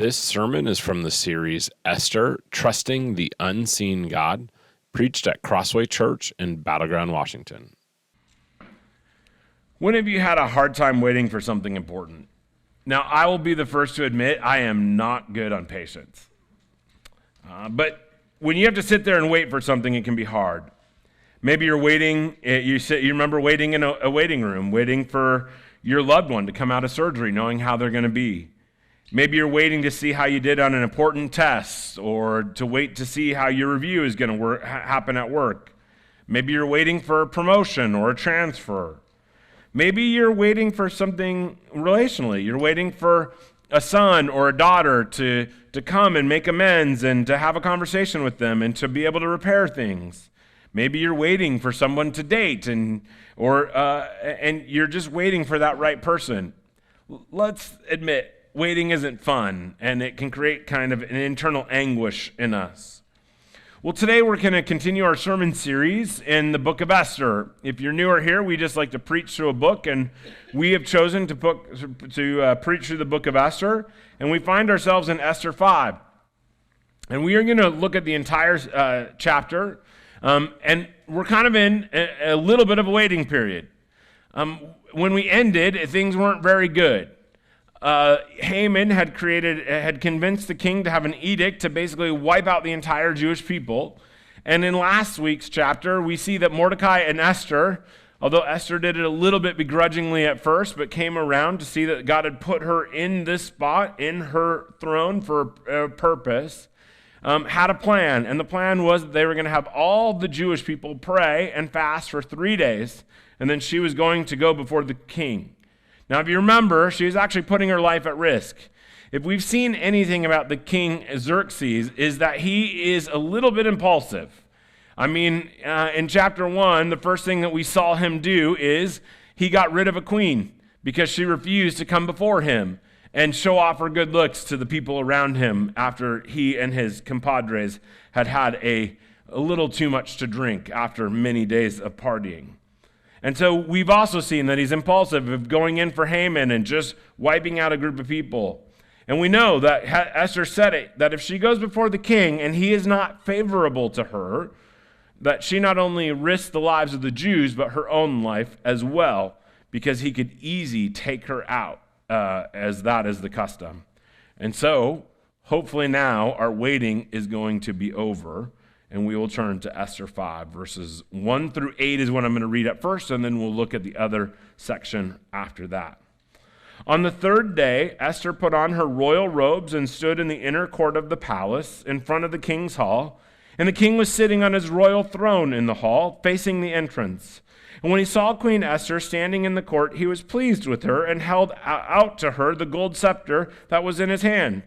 This sermon is from the series Esther, Trusting the Unseen God, preached at Crossway Church in Battleground, Washington. When have you had a hard time waiting for something important? Now, I will be the first to admit I am not good on patience. But when you have to sit there and wait for something, it can be hard. Maybe you're waiting, you remember waiting in a waiting room, waiting for your loved one to come out of surgery, knowing how they're going to be. Maybe you're waiting to see how you did on an important test, or to wait to see how your review is going to happen at work. Maybe you're waiting for a promotion or a transfer. Maybe you're waiting for something relationally. You're waiting for a son or a daughter to come and make amends and to have a conversation with them and to be able to repair things. Maybe you're waiting for someone to date and you're just waiting for that right person. Let's admit, waiting isn't fun, and it can create kind of an internal anguish in us. Well, today we're going to continue our sermon series in the book of Esther. If you're newer here, we just like to preach through a book, and we have chosen to preach through the book of Esther, and we find ourselves in Esther 5. And we are going to look at the entire chapter, and we're kind of in a little bit of a waiting period. When we ended, things weren't very good. Haman had convinced the king to have an edict to basically wipe out the entire Jewish people. And in last week's chapter, we see that Mordecai and Esther, although Esther did it a little bit begrudgingly at first, but came around to see that God had put her in this spot, in her throne for a purpose, had a plan. And the plan was that they were going to have all the Jewish people pray and fast for 3 days, and then she was going to go before the king. Now, if you remember, she was actually putting her life at risk. If we've seen anything about the king Xerxes, is that he is a little bit impulsive. I mean, in chapter 1, the first thing that we saw him do is he got rid of a queen because she refused to come before him and show off her good looks to the people around him after he and his compadres had had a little too much to drink after many days of partying. And so we've also seen that he's impulsive of going in for Haman and just wiping out a group of people. And we know that Esther said it, that if she goes before the king and he is not favorable to her, that she not only risks the lives of the Jews, but her own life as well, because he could easily take her out, as that is the custom. And so, hopefully now, our waiting is going to be over. And we will turn to Esther 5, verses 1 through 8 is what I'm going to read at first, and then we'll look at the other section after that. On the third day, Esther put on her royal robes and stood in the inner court of the palace in front of the king's hall. And the king was sitting on his royal throne in the hall, facing the entrance. And when he saw Queen Esther standing in the court, he was pleased with her and held out to her the gold scepter that was in his hand.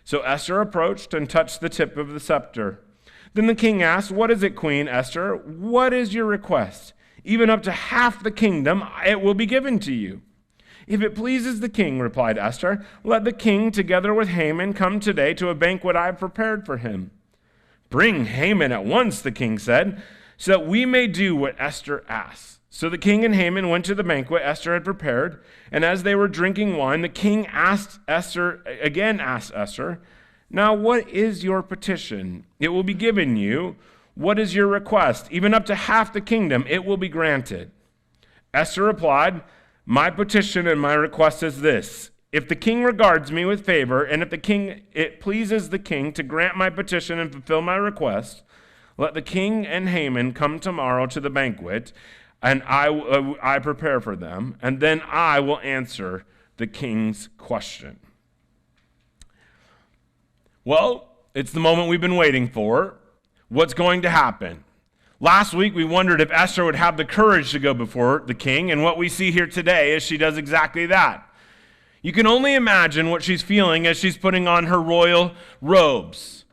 So Esther approached and touched the tip of the scepter. Then the king asked, "What is it, Queen Esther? What is your request? Even up to half the kingdom, it will be given to you." "If it pleases the king," replied Esther, "let the king, together with Haman, come today to a banquet I have prepared for him." "Bring Haman at once," the king said, "so that we may do what Esther asks." So the king and Haman went to the banquet Esther had prepared, and as they were drinking wine, the king asked Esther, "Now, what is your petition? It will be given you. What is your request? Even up to half the kingdom, it will be granted." Esther replied, "My petition and my request is this. If the king regards me with favor, and if it pleases the king to grant my petition and fulfill my request, let the king and Haman come tomorrow to the banquet, and I prepare for them, and then I will answer the king's question." Well, it's the moment we've been waiting for. What's going to happen? Last week, we wondered if Esther would have the courage to go before the king, and what we see here today is she does exactly that. You can only imagine what she's feeling as she's putting on her royal robes.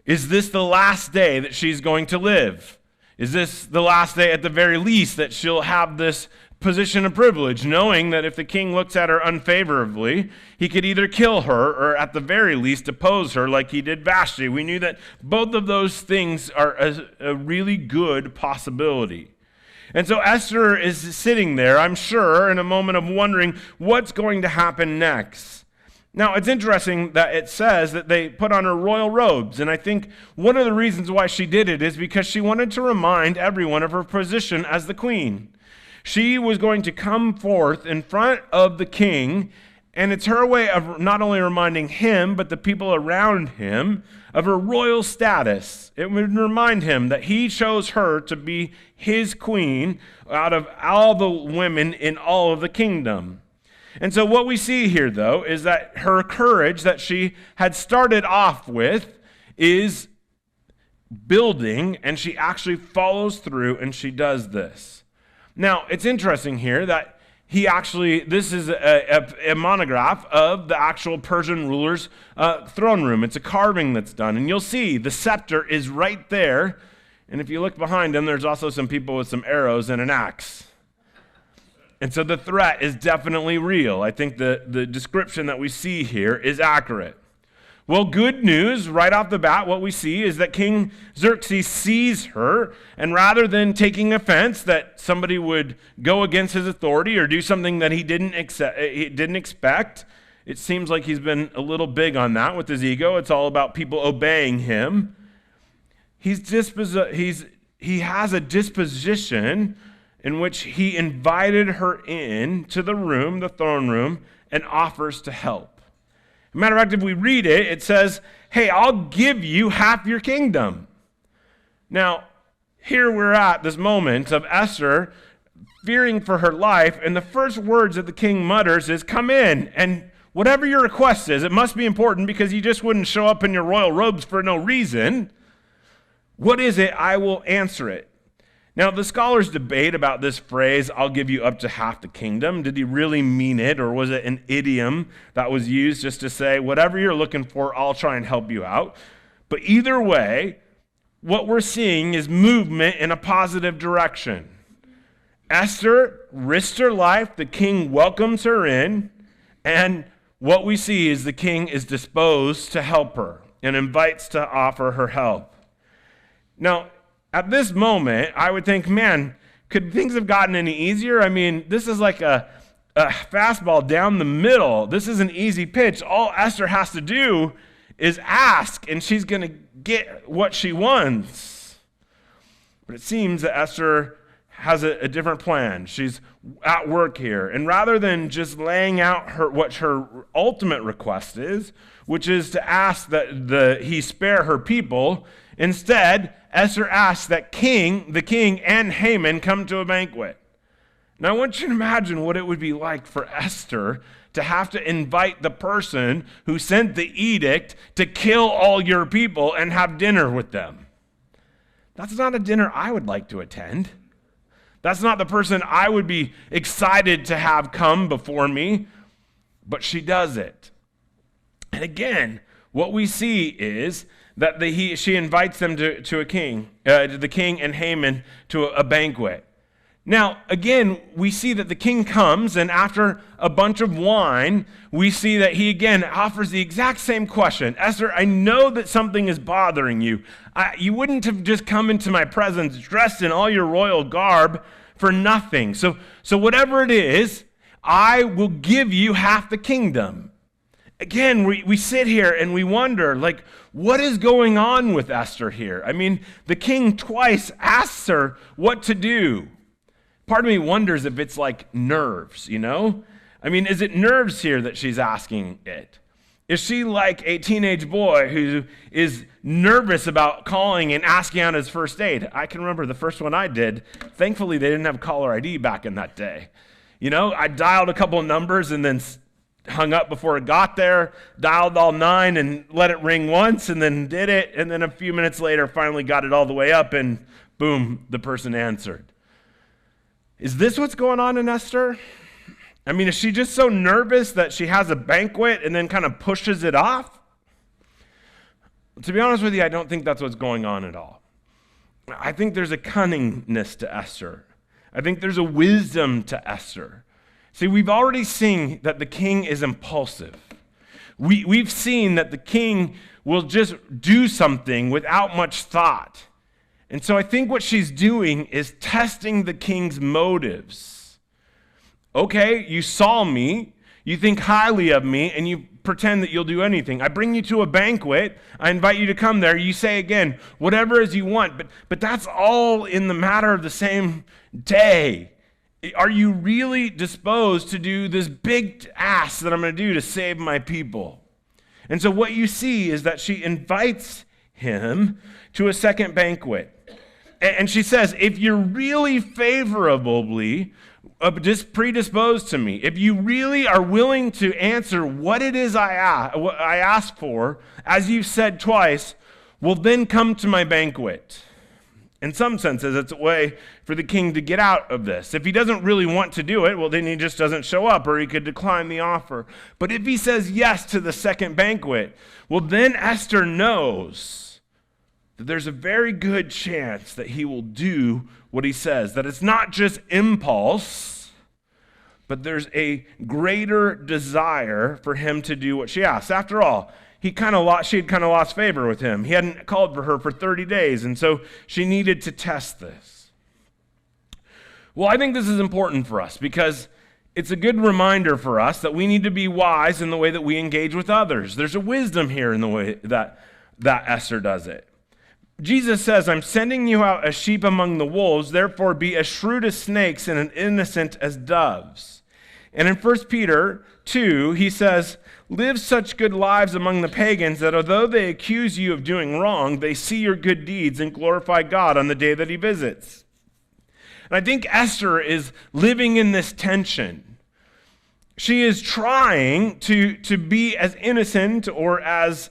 Is this the last day that she's going to live? Is this the last day, at the very least, that she'll have this position of privilege, knowing that if the king looks at her unfavorably, he could either kill her or at the very least depose her like he did Vashti? We knew that both of those things are a really good possibility. And so Esther is sitting there, I'm sure, in a moment of wondering what's going to happen next. Now, it's interesting that it says that they put on her royal robes, and I think one of the reasons why she did it is because she wanted to remind everyone of her position as the queen. She was going to come forth in front of the king, and it's her way of not only reminding him, but the people around him of her royal status. It would remind him that he chose her to be his queen out of all the women in all of the kingdom. And so what we see here, though, is that her courage that she had started off with is building, and she actually follows through, and she does this. Now, it's interesting here that this is a monograph of the actual Persian ruler's throne room. It's a carving that's done, and you'll see the scepter is right there, and if you look behind him, there's also some people with some arrows and an axe. And so the threat is definitely real. I think the description that we see here is accurate. Well, good news, right off the bat, what we see is that King Xerxes sees her, and rather than taking offense that somebody would go against his authority or do something that he didn't expect, it seems like he's been a little big on that with his ego. It's all about people obeying him. He has a disposition in which he invited her in to the room, the throne room, and offers to help. As a matter of fact, if we read it, it says, hey, I'll give you half your kingdom. Now, here we're at this moment of Esther fearing for her life, and the first words that the king mutters is, come in, and whatever your request is, it must be important because you just wouldn't show up in your royal robes for no reason. What is it? I will answer it. Now, the scholars debate about this phrase, I'll give you up to half the kingdom. Did he really mean it, or was it an idiom that was used just to say, whatever you're looking for, I'll try and help you out? But either way, what we're seeing is movement in a positive direction. Esther risked her life, the king welcomes her in, and what we see is the king is disposed to help her and invites to offer her help. Now, at this moment, I would think, man, could things have gotten any easier? I mean, this is like a fastball down the middle. This is an easy pitch. All Esther has to do is ask, and she's going to get what she wants. But it seems that Esther has a different plan. She's at work here. And rather than just laying out what her ultimate request is, which is to ask that he spare her people, instead, Esther asks that the king and Haman come to a banquet. Now, I want you to imagine what it would be like for Esther to have to invite the person who sent the edict to kill all your people and have dinner with them. That's not a dinner I would like to attend. That's not the person I would be excited to have come before me, but she does it. And again, what we see is that she invites them to the king and Haman to a banquet. Now, again, we see that the king comes, and after a bunch of wine, we see that he again offers the exact same question. Esther, I know that something is bothering you. You wouldn't have just come into my presence dressed in all your royal garb for nothing. So whatever it is, I will give you half the kingdom. Again, we sit here and we wonder, like, what is going on with Esther here? I mean, the king twice asks her what to do. Part of me wonders if it's like nerves, you know? I mean, is it nerves here that she's asking it? Is she like a teenage boy who is nervous about calling and asking out his first date? I can remember the first one I did. Thankfully, they didn't have caller ID back in that day. You know, I dialed a couple of numbers and then hung up before it got there, dialed all 9 and let it ring once, and then did it, and then a few minutes later finally got it all the way up, and boom, the person answered. Is this what's going on in Esther? I mean, is she just so nervous that she has a banquet and then kind of pushes it off? To be honest with you, I don't think that's what's going on at all. I think there's a cunningness to Esther. I think there's a wisdom to Esther. See, we've already seen that the king is impulsive. We've seen that the king will just do something without much thought. And so I think what she's doing is testing the king's motives. Okay, you saw me. You think highly of me, and you pretend that you'll do anything. I bring you to a banquet. I invite you to come there. You say again, whatever as you want. But that's all in the matter of the same day. Are you really disposed to do this big ask that I'm going to do to save my people? And so what you see is that she invites him to a second banquet. And she says, if you're really favorably predisposed to me, if you really are willing to answer what it is I ask for, as you've said twice, well, then come to my banquet. In some senses, it's a way for the king to get out of this. If he doesn't really want to do it, well, then he just doesn't show up, or he could decline the offer. But if he says yes to the second banquet, well, then Esther knows that there's a very good chance that he will do what he says, that it's not just impulse, but there's a greater desire for him to do what she asks. After all, she had kind of lost favor with him. He hadn't called for her for 30 days, and so she needed to test this. Well, I think this is important for us because it's a good reminder for us that we need to be wise in the way that we engage with others. There's a wisdom here in the way that Esther does it. Jesus says, I'm sending you out as sheep among the wolves, therefore be as shrewd as snakes and as innocent as doves. And in 1 Peter 2, he says, live such good lives among the pagans that although they accuse you of doing wrong, they see your good deeds and glorify God on the day that he visits. And I think Esther is living in this tension. She is trying to be as innocent or as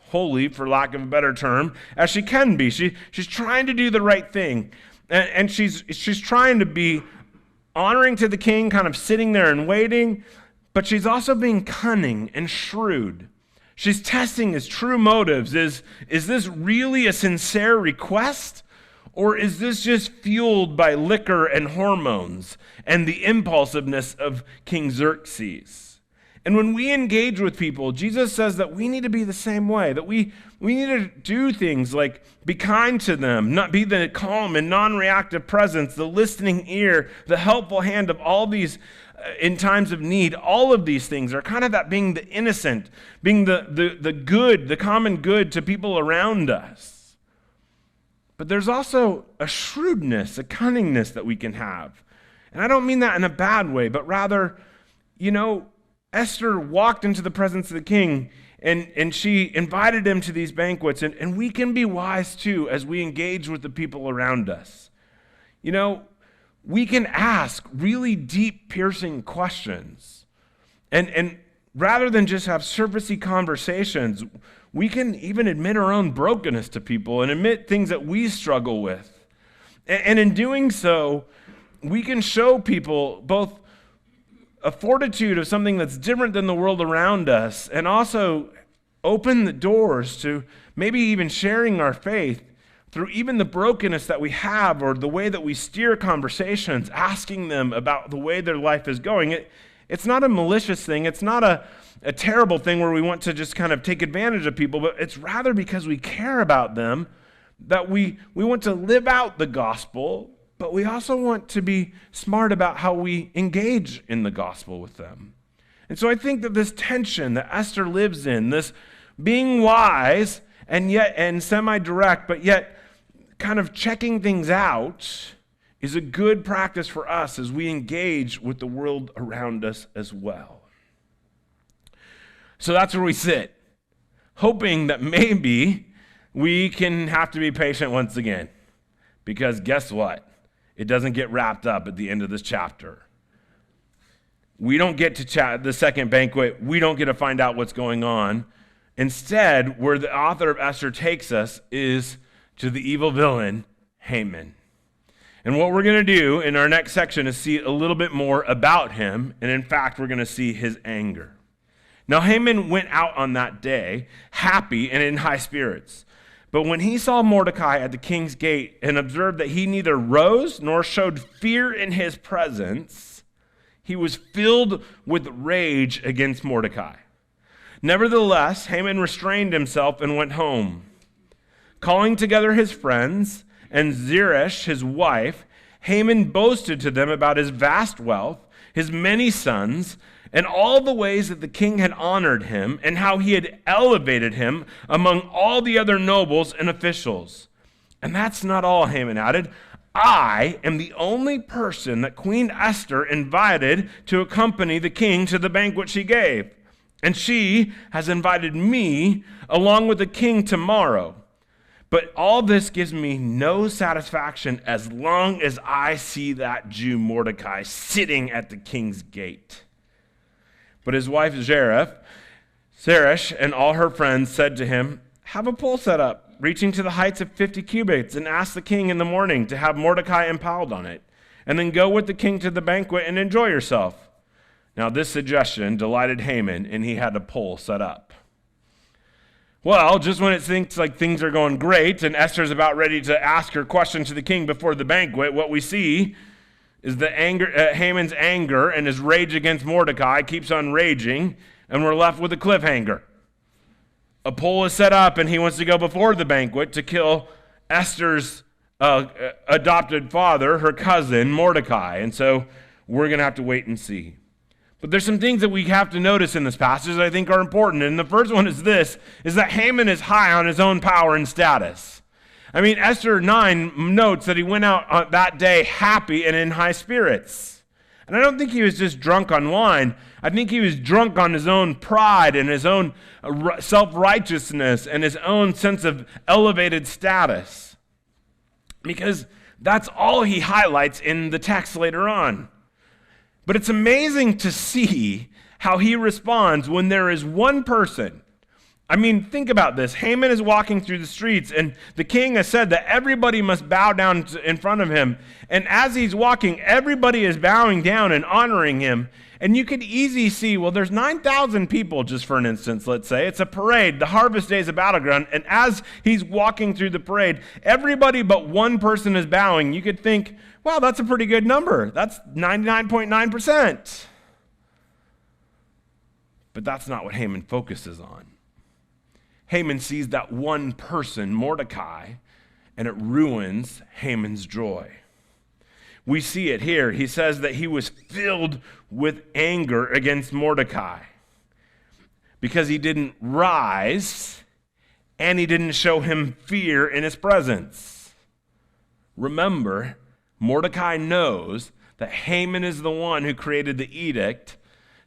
holy, for lack of a better term, as she can be. She's trying to do the right thing. And she's trying to be honoring to the king, kind of sitting there and waiting, but she's also being cunning and shrewd. She's testing his true motives. Is this really a sincere request? Or is this just fueled by liquor and hormones and the impulsiveness of King Xerxes? And when we engage with people, Jesus says that we need to be the same way, that we need to do things like be kind to them, not be the calm and non-reactive presence, the listening ear, the helpful hand of all these in times of need. All of these things are kind of that being the innocent, being the good, the common good to people around us. But there's also a shrewdness, a cunningness that we can have. And I don't mean that in a bad way, but rather, Esther walked into the presence of the king and she invited him to these banquets. And we can be wise too as we engage with the people around us. We can ask really deep, piercing questions. And rather than just have surfacey conversations, we can even admit our own brokenness to people and admit things that we struggle with. And in doing so, we can show people both a fortitude of something that's different than the world around us, and also open the doors to maybe even sharing our faith through even the brokenness that we have or the way that we steer conversations, asking them about the way their life is going. It's not a malicious thing. It's not a terrible thing where we want to just kind of take advantage of people, but it's rather because we care about them that we want to live out the gospel, but we also want to be smart about how we engage in the gospel with them. And so I think that this tension that Esther lives in, this being wise and semi-direct, but yet kind of checking things out, is a good practice for us as we engage with the world around us as well. So that's where we sit, hoping that maybe we can have to be patient once again. Because guess what? It doesn't get wrapped up at the end of this chapter. We don't get to the second banquet. We don't get to find out what's going on. Instead, where the author of Esther takes us is to the evil villain, Haman. And what we're going to do in our next section is see a little bit more about him. And in fact, we're going to see his anger. Now, Haman went out on that day happy and in high spirits. But when he saw Mordecai at the king's gate and observed that he neither rose nor showed fear in his presence, he was filled with rage against Mordecai. Nevertheless, Haman restrained himself and went home. Calling together his friends and Zeresh, his wife, Haman boasted to them about his vast wealth, his many sons, and all the ways that the king had honored him, and how he had elevated him among all the other nobles and officials. And that's not all, Haman added. I am the only person that Queen Esther invited to accompany the king to the banquet she gave. And she has invited me along with the king tomorrow. But all this gives me no satisfaction as long as I see that Jew Mordecai sitting at the king's gate. But his wife Zeresh, and all her friends said to him, have a pole set up, reaching to the heights of 50 cubits, and ask the king in the morning to have Mordecai impaled on it, and then go with the king to the banquet and enjoy yourself. Now this suggestion delighted Haman, and he had a pole set up. Well, just when it thinks like things are going great and Esther's about ready to ask her question to the king before the banquet, what we see is the Haman's anger and his rage against Mordecai keeps on raging, and we're left with a cliffhanger. A pole is set up, and he wants to go before the banquet to kill Esther's adopted father, her cousin, Mordecai. And so we're going to have to wait and see. But there's some things that we have to notice in this passage that I think are important. And the first one is this, is that Haman is high on his own power and status. I mean, Esther 9 notes that he went out on that day happy and in high spirits. And I don't think he was just drunk on wine. I think he was drunk on his own pride and his own self-righteousness and his own sense of elevated status. Because that's all he highlights in the text later on. But it's amazing to see how he responds when there is one person. I mean, think about this. Haman is walking through the streets, and the king has said that everybody must bow down in front of him. And as he's walking, everybody is bowing down and honoring him. And you could easily see, well, there's 9,000 people, just for an instance, let's say. It's a parade. The harvest day is a battleground. And as he's walking through the parade, everybody but one person is bowing. You could think, wow, that's a pretty good number. That's 99.9%. But that's not what Haman focuses on. Haman sees that one person, Mordecai, and it ruins Haman's joy. We see it here. He says that he was filled with anger against Mordecai because he didn't rise and he didn't show him fear in his presence. Remember, Mordecai knows that Haman is the one who created the edict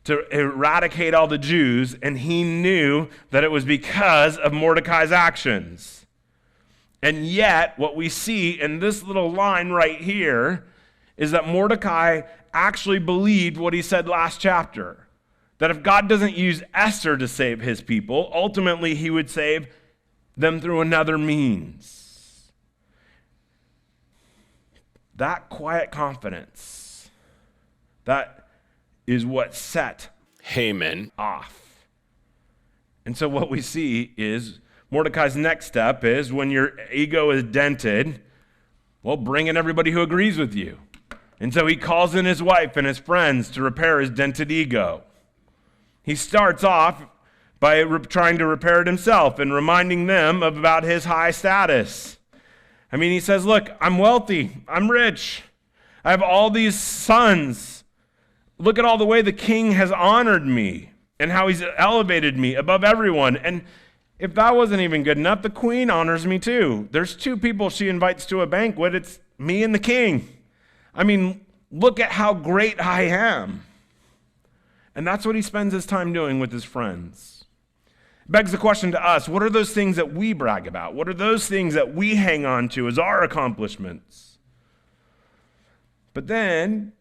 to eradicate all the Jews, and he knew that it was because of Mordecai's actions. And yet, what we see in this little line right here is that Mordecai actually believed what he said last chapter, that if God doesn't use Esther to save his people, ultimately he would save them through another means. That quiet confidence, that is what set Haman off. And so what we see is Mordecai's next step is when your ego is dented, well, bring in everybody who agrees with you. And so he calls in his wife and his friends to repair his dented ego. He starts off by trying to repair it himself and reminding them about his high status. I mean, he says, look, I'm wealthy, I'm rich, I have all these sons. Look at all the way the king has honored me and how he's elevated me above everyone. And if that wasn't even good enough, the queen honors me too. There's two people she invites to a banquet. It's me and the king. I mean, look at how great I am. And that's what he spends his time doing with his friends. It begs the question to us, what are those things that we brag about? What are those things that we hang on to as our accomplishments? But then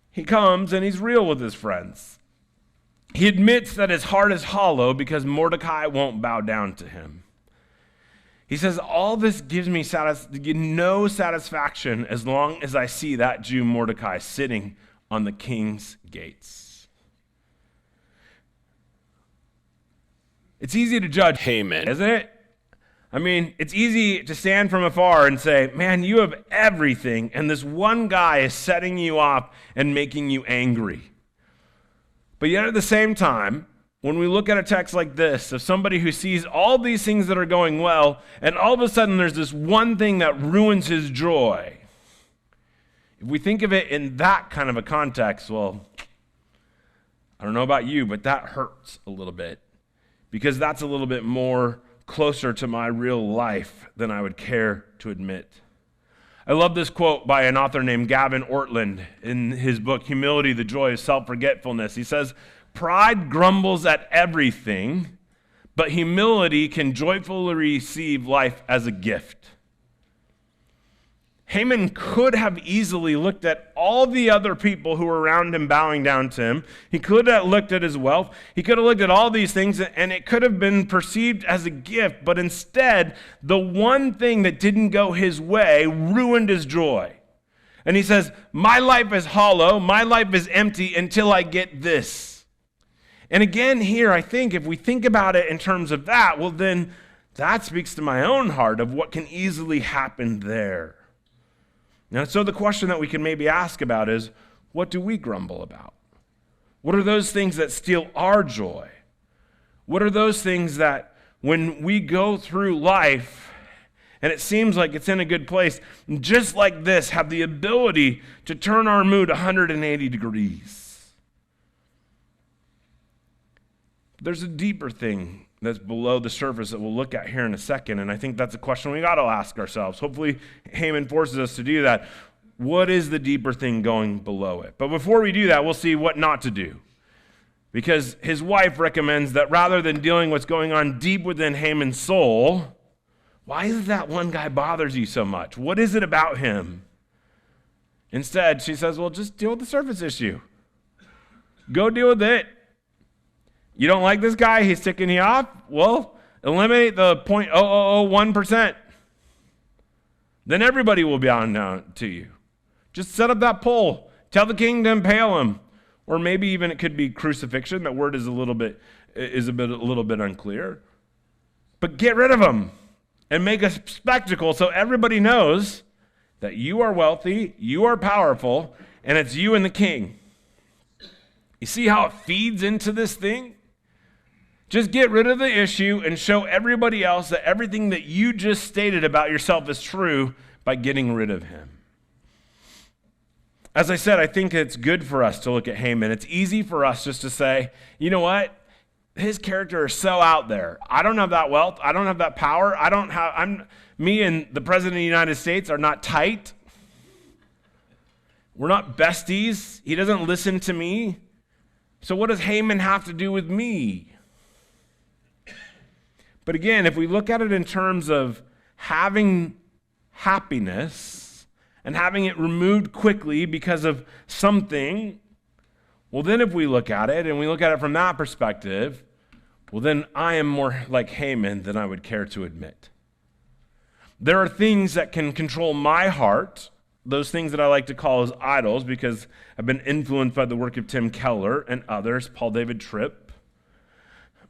he comes and he's real with his friends. He admits that his heart is hollow because Mordecai won't bow down to him. He says, all this gives me no satisfaction as long as I see that Jew Mordecai sitting on the king's gates. It's easy to judge Haman, isn't it? I mean, it's easy to stand from afar and say, man, you have everything, and this one guy is setting you off and making you angry. But yet at the same time, when we look at a text like this of somebody who sees all these things that are going well, and all of a sudden there's this one thing that ruins his joy, If we think of it in that kind of a context, well, I don't know about you, but that hurts a little bit because that's a little bit more closer to my real life than I would care to admit. I love this quote by an author named Gavin Ortland in his book, Humility, the Joy of Self-Forgetfulness. He says, "Pride grumbles at everything, but humility can joyfully receive life as a gift." Haman could have easily looked at all the other people who were around him bowing down to him. He could have looked at his wealth. He could have looked at all these things, and it could have been perceived as a gift. But instead, the one thing that didn't go his way ruined his joy. And he says, my life is hollow. My life is empty until I get this. And again, here, I think if we think about it in terms of that, well, then that speaks to my own heart of what can easily happen there. Now, so the question that we can maybe ask about is, what do we grumble about? What are those things that steal our joy? What are those things that when we go through life and it seems like it's in a good place, just like this, have the ability to turn our mood 180 degrees? There's a deeper thing that's below the surface that we'll look at here in a second, and I think that's a question we got to ask ourselves. Hopefully, Haman forces us to do that. What is the deeper thing going below it? But before we do that, we'll see what not to do. Because his wife recommends that rather than dealing with what's going on deep within Haman's soul, why is it that one guy bothers you so much? What is it about him? Instead, she says, well, just deal with the surface issue. Go deal with it. You don't like this guy? He's ticking you off? Well, eliminate the 0.0001%. Then everybody will be on down to you. Just set up that poll. Tell the king to impale him. Or maybe even it could be crucifixion. That word is a little bit unclear. But get rid of him and make a spectacle so everybody knows that you are wealthy, you are powerful, and it's you and the king. You see how it feeds into this thing? Just get rid of the issue and show everybody else that everything that you just stated about yourself is true by getting rid of him. As I said, I think it's good for us to look at Haman. It's easy for us just to say, you know what? His character is so out there. I don't have that wealth. I don't have that power. Me and the President of the United States are not tight. We're not besties. He doesn't listen to me. So what does Haman have to do with me? But again, if we look at it in terms of having happiness and having it removed quickly because of something, well, then if we look at it and we look at it from that perspective, well, then I am more like Haman than I would care to admit. There are things that can control my heart, those things that I like to call as idols because I've been influenced by the work of Tim Keller and others, Paul David Tripp.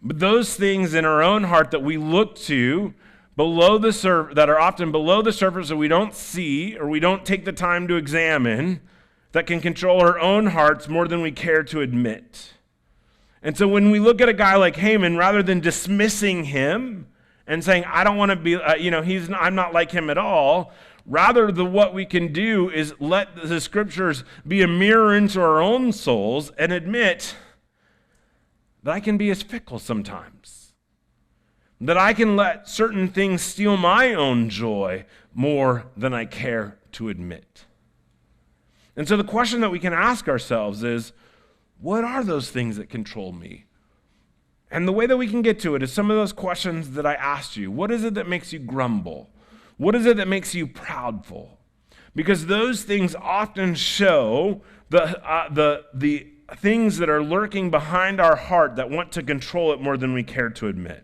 But those things in our own heart that we look to that are often below the surface that we don't see or we don't take the time to examine, that can control our own hearts more than we care to admit. And so when we look at a guy like Haman, rather than dismissing him and saying, I don't want to be, I'm not like him at all, rather what we can do is let the scriptures be a mirror into our own souls and admit that I can be as fickle sometimes, that I can let certain things steal my own joy more than I care to admit. And so the question that we can ask ourselves is, what are those things that control me? And the way that we can get to it is some of those questions that I asked you. What is it that makes you grumble? What is it that makes you proudful? Because those things often show the things that are lurking behind our heart that want to control it more than we care to admit.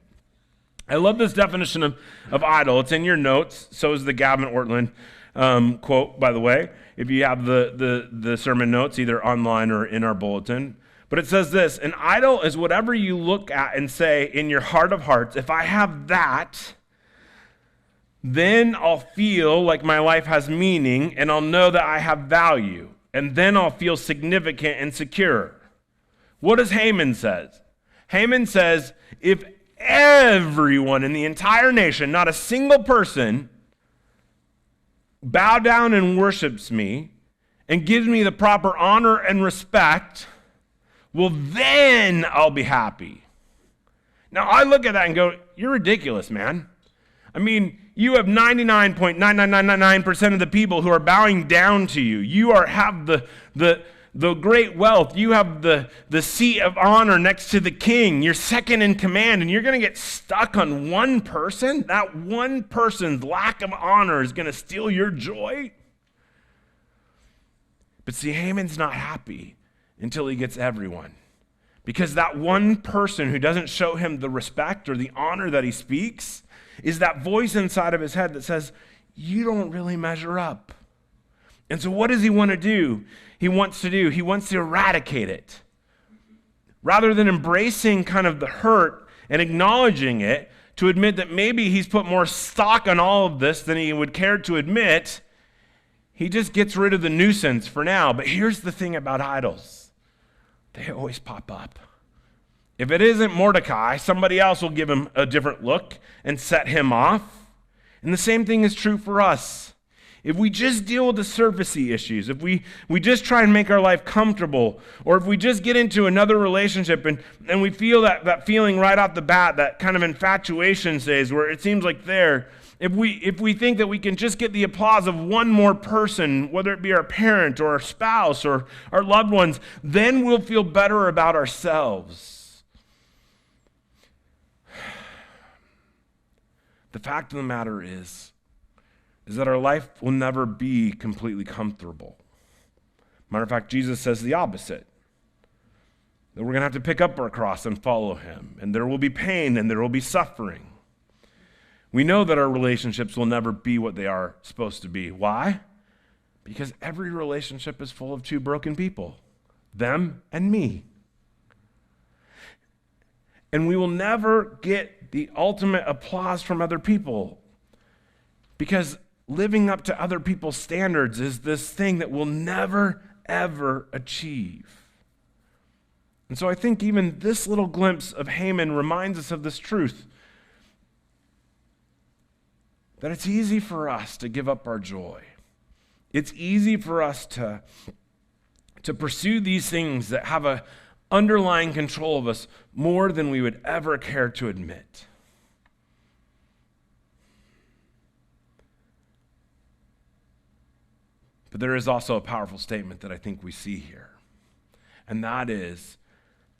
I love this definition of idol. It's in your notes. So is the Gavin Ortland quote, by the way, if you have the sermon notes, either online or in our bulletin. But it says this: an idol is whatever you look at and say in your heart of hearts, if I have that, then I'll feel like my life has meaning and I'll know that I have value. And then I'll feel significant and secure. What does Haman say? Haman says, if everyone in the entire nation, not a single person, bow down and worships me and gives me the proper honor and respect, well, then I'll be happy. Now, I look at that and go, you're ridiculous, man. I mean, you have 99.99999% of the people who are bowing down to you. You have the great wealth. You have the seat of honor next to the king. You're second in command, and you're going to get stuck on one person? That one person's lack of honor is going to steal your joy? But see, Haman's not happy until he gets everyone. Because that one person who doesn't show him the respect or the honor that he speaks is that voice inside of his head that says, you don't really measure up. And so what does he want to do? He wants to eradicate it. Rather than embracing kind of the hurt and acknowledging it, to admit that maybe he's put more stock on all of this than he would care to admit, he just gets rid of the nuisance for now. But here's the thing about idols. They always pop up. If it isn't Mordecai, somebody else will give him a different look and set him off. And the same thing is true for us. If we just deal with the surfacey issues, if we just try and make our life comfortable, or if we just get into another relationship and we feel that feeling right off the bat, that kind of infatuation phase where it seems like if we think that we can just get the applause of one more person, whether it be our parent or our spouse or our loved ones, then we'll feel better about ourselves. The fact of the matter is that our life will never be completely comfortable. Matter of fact, Jesus says the opposite. That we're going to have to pick up our cross and follow him. And there will be pain and there will be suffering. We know that our relationships will never be what they are supposed to be. Why? Because every relationship is full of two broken people. Them and me. And we will never get the ultimate applause from other people. Because living up to other people's standards is this thing that we'll never, ever achieve. And so I think even this little glimpse of Haman reminds us of this truth. That it's easy for us to give up our joy. It's easy for us to pursue these things that have an underlying control of us more than we would ever care to admit. But there is also a powerful statement that I think we see here. And that is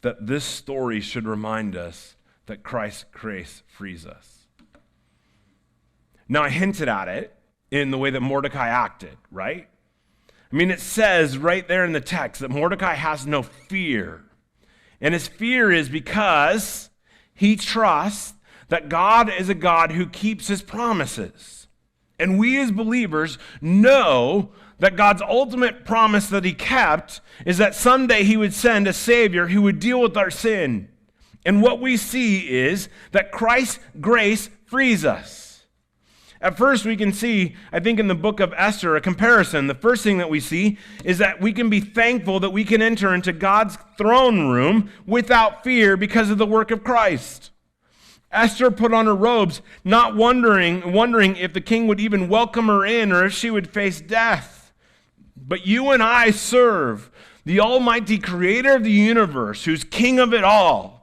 that this story should remind us that Christ's grace frees us. Now, I hinted at it in the way that Mordecai acted, right? I mean, it says right there in the text that Mordecai has no fear. And his fear is because he trusts that God is a God who keeps his promises. And we as believers know that God's ultimate promise that he kept is that someday he would send a Savior who would deal with our sin. And what we see is that Christ's grace frees us. At first, we can see, I think in the book of Esther, a comparison. The first thing that we see is that we can be thankful that we can enter into God's throne room without fear because of the work of Christ. Esther put on her robes, not wondering if the king would even welcome her in or if she would face death. But you and I serve the almighty creator of the universe, who's king of it all.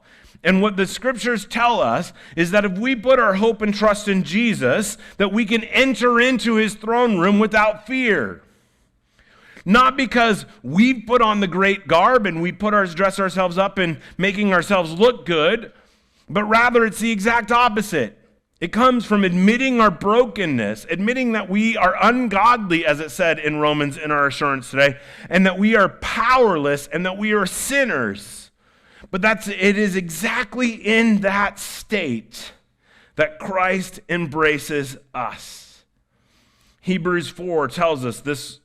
And what the scriptures tell us is that if we put our hope and trust in Jesus, that we can enter into his throne room without fear. Not because we've put on the great garb and we dress ourselves up in making ourselves look good, but rather it's the exact opposite. It comes from admitting our brokenness, admitting that we are ungodly, as it said in Romans in our assurance today, and that we are powerless and that we are sinners. But it is exactly in that state that Christ embraces us. Hebrews 4 tells us this.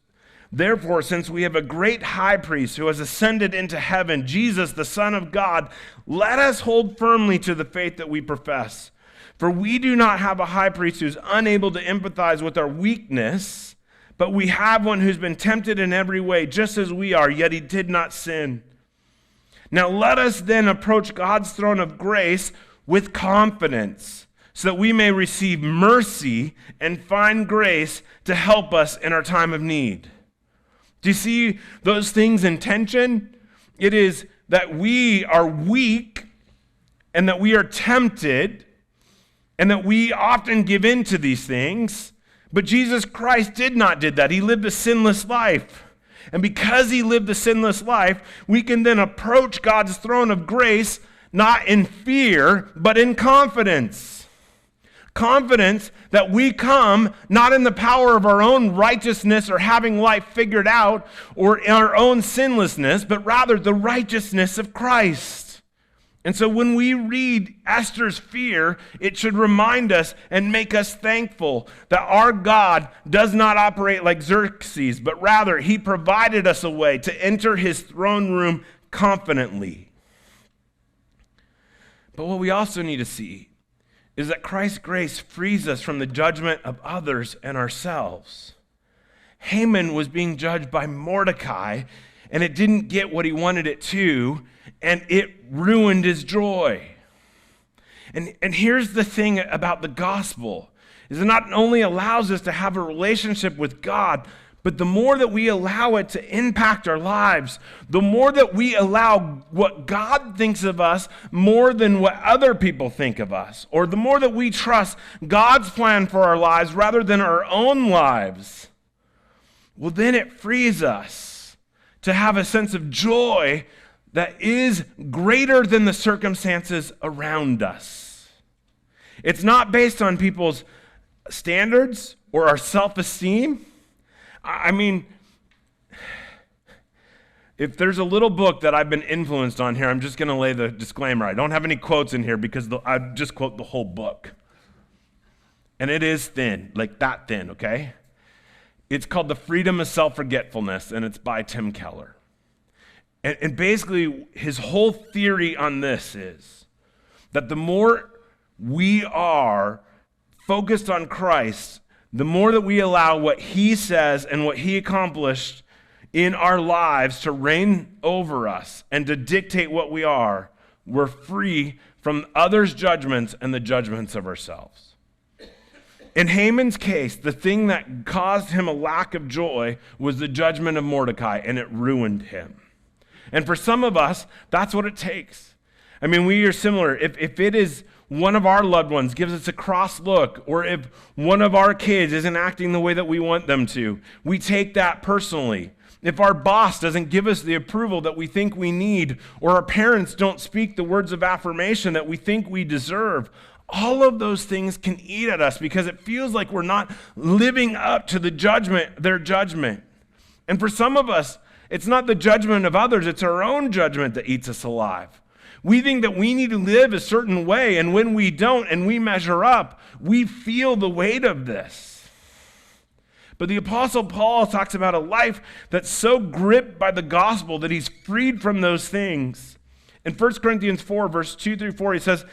Therefore, since we have a great high priest who has ascended into heaven, Jesus, the Son of God, let us hold firmly to the faith that we profess. For we do not have a high priest who's unable to empathize with our weakness, but we have one who's been tempted in every way, just as we are, yet he did not sin. Now let us then approach God's throne of grace with confidence, so that we may receive mercy and find grace to help us in our time of need. Do you see those things in tension? It is that we are weak and that we are tempted and that we often give in to these things. But Jesus Christ did not do that. He lived a sinless life. And because he lived a sinless life, we can then approach God's throne of grace not in fear, but in confidence. Confidence that we come not in the power of our own righteousness or having life figured out or in our own sinlessness, but rather the righteousness of Christ. And so when we read Esther's fear, it should remind us and make us thankful that our God does not operate like Xerxes, but rather he provided us a way to enter his throne room confidently. But what we also need to see is that Christ's grace frees us from the judgment of others and ourselves. Haman was being judged by Mordecai, and it didn't get what he wanted it to, and it ruined his joy. And here's the thing about the gospel, is it not only allows us to have a relationship with God, but the more that we allow it to impact our lives, the more that we allow what God thinks of us more than what other people think of us, or the more that we trust God's plan for our lives rather than our own lives, well, then it frees us to have a sense of joy that is greater than the circumstances around us. It's not based on people's standards or our self-esteem. I mean, if there's a little book that I've been influenced on here, I'm just going to lay the disclaimer. I don't have any quotes in here because I just quote the whole book. And it is thin, like that thin, okay? It's called The Freedom of Self-Forgetfulness, and it's by Tim Keller. And basically, his whole theory on this is that the more we are focused on Christ, the more that we allow what he says and what he accomplished in our lives to reign over us and to dictate what we are, we're free from others' judgments and the judgments of ourselves. In Haman's case, the thing that caused him a lack of joy was the judgment of Mordecai, and it ruined him. And for some of us, that's what it takes. I mean, we are similar. If it is one of our loved ones gives us a cross look, or if one of our kids isn't acting the way that we want them to, we take that personally. If our boss doesn't give us the approval that we think we need, or our parents don't speak the words of affirmation that we think we deserve, all of those things can eat at us because it feels like we're not living up to their judgment. And for some of us, it's not the judgment of others, it's our own judgment that eats us alive. We think that we need to live a certain way, and when we don't and we measure up, we feel the weight of this. But the Apostle Paul talks about a life that's so gripped by the gospel that he's freed from those things. In 1 Corinthians 4, verse 2 through 4, he says,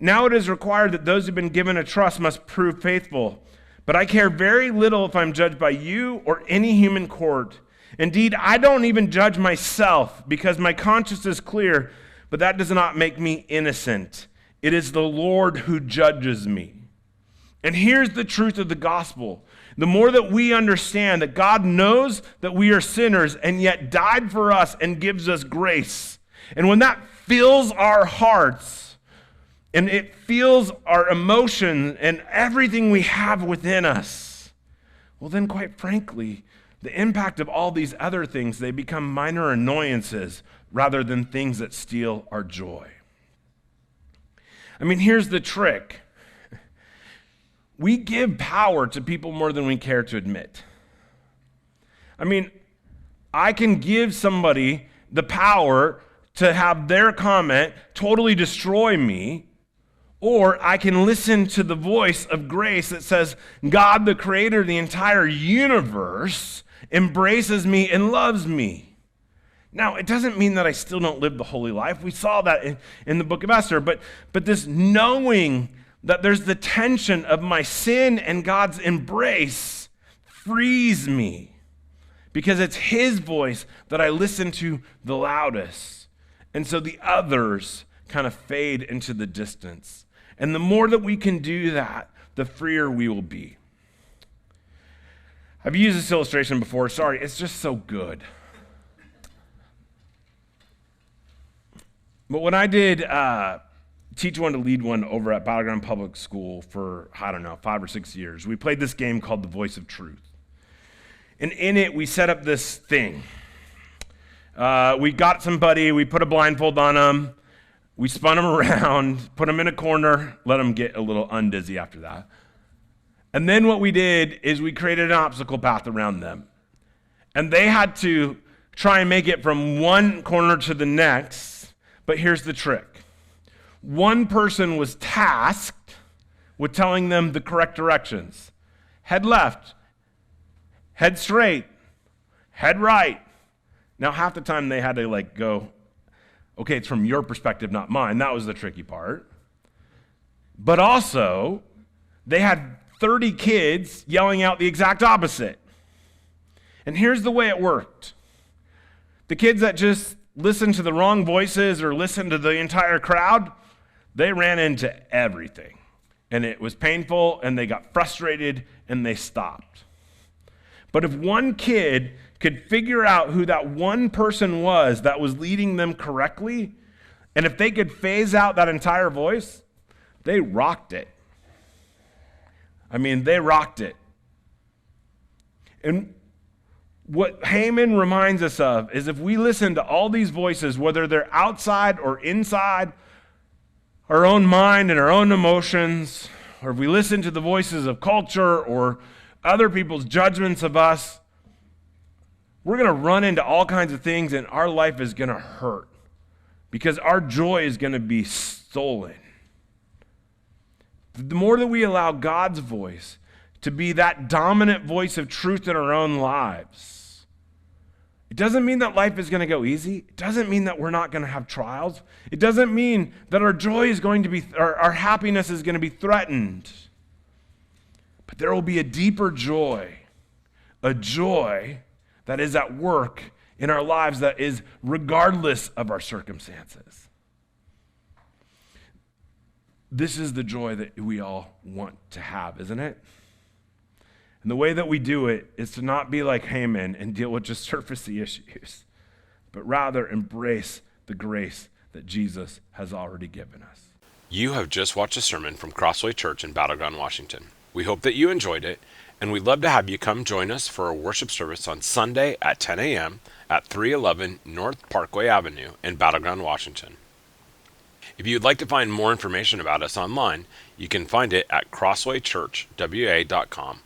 "Now it is required that those who've been given a trust must prove faithful. But I care very little if I'm judged by you or any human court. Indeed, I don't even judge myself because my conscience is clear, but that does not make me innocent. It is the Lord who judges me." And here's the truth of the gospel. The more that we understand that God knows that we are sinners and yet died for us and gives us grace, and when that fills our hearts and it fills our emotion and everything we have within us, well then, quite frankly, the impact of all these other things, they become minor annoyances rather than things that steal our joy. I mean, here's the trick. We give power to people more than we care to admit. I mean, I can give somebody the power to have their comment totally destroy me, or I can listen to the voice of grace that says, God, the creator of the entire universe, embraces me and loves me. Now, it doesn't mean that I still don't live the holy life. We saw that in the book of Esther. But this knowing that there's the tension of my sin and God's embrace frees me, because it's his voice that I listen to the loudest. And so the others kind of fade into the distance. And the more that we can do that, the freer we will be. I've used this illustration before. Sorry, it's just so good. But when I did teach one to lead one over at Battleground Public School for, 5 or 6 years, we played this game called The Voice of Truth. And in it, we set up this thing. We got somebody, we put a blindfold on them, we spun them around, put them in a corner, let them get a little undizzy after that. And then what we did is we created an obstacle path around them. And they had to try and make it from one corner to the next, but here's the trick. One person was tasked with telling them the correct directions. Head left, head straight, head right. Now, half the time they had to go, okay, it's from your perspective, not mine. That was the tricky part. But also, they had 30 kids yelling out the exact opposite. And here's the way it worked. The kids that just listened to the wrong voices or listened to the entire crowd, they ran into everything. And it was painful, and they got frustrated, and they stopped. But if one kid could figure out who that one person was that was leading them correctly, and if they could phase out that entire voice, they rocked it. They rocked it. And what Haman reminds us of is if we listen to all these voices, whether they're outside or inside our own mind and our own emotions, or if we listen to the voices of culture or other people's judgments of us, we're going to run into all kinds of things, and our life is going to hurt because our joy is going to be stolen. The more that we allow God's voice to be that dominant voice of truth in our own lives, it doesn't mean that life is going to go easy. It doesn't mean that we're not going to have trials. It doesn't mean that our joy is going to be, our happiness is going to be threatened. But there will be a deeper joy, a joy that is at work in our lives that is regardless of our circumstances. This is the joy that we all want to have, isn't it? And the way that we do it is to not be like Haman and deal with just surfacey issues, but rather embrace the grace that Jesus has already given us. You have just watched a sermon from Crossway Church in Battleground, Washington. We hope that you enjoyed it, and we'd love to have you come join us for a worship service on Sunday at 10 a.m. at 311 North Parkway Avenue in Battleground, Washington. If you'd like to find more information about us online, you can find it at crosswaychurchwa.com.